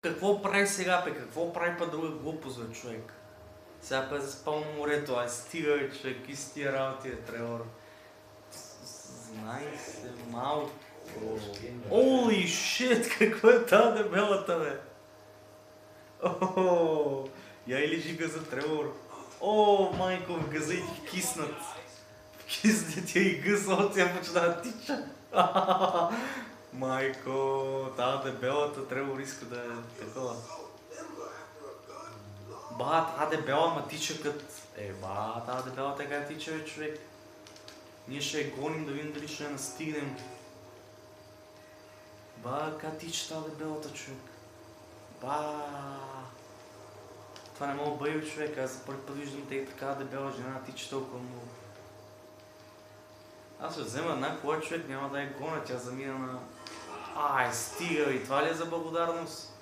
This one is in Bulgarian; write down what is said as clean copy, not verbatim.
Какво прави сега, бе? Какво прави па друга глупост, бе, човек? Сега пе заспал на морето, ай стига, бе, човек, и с тия работи, Тревор. Знай се малко. Оли шит, какво е тази дебелата, бе? О, я и лежи газа, Тревор. О, майко, в газа и ти киснат. Кисне ти и гъс, от тя почна да тича. Майко, тази дебелата Тревор иска да е такова. Ба, тази дебела ма тича кът... тази дебела така тича, бе, човек. Ние ще я гоним да видим дали ще я настигнем. Ба, как тича тази дебелата, човек. Ба. Това не мога бъде, човек. Аз за първи път виждам такава дебела жена тича толкова много. Аз ще взема една кола, човек, няма да я гоня, тя замина на... Ай, стига, и това ли е за благодарност?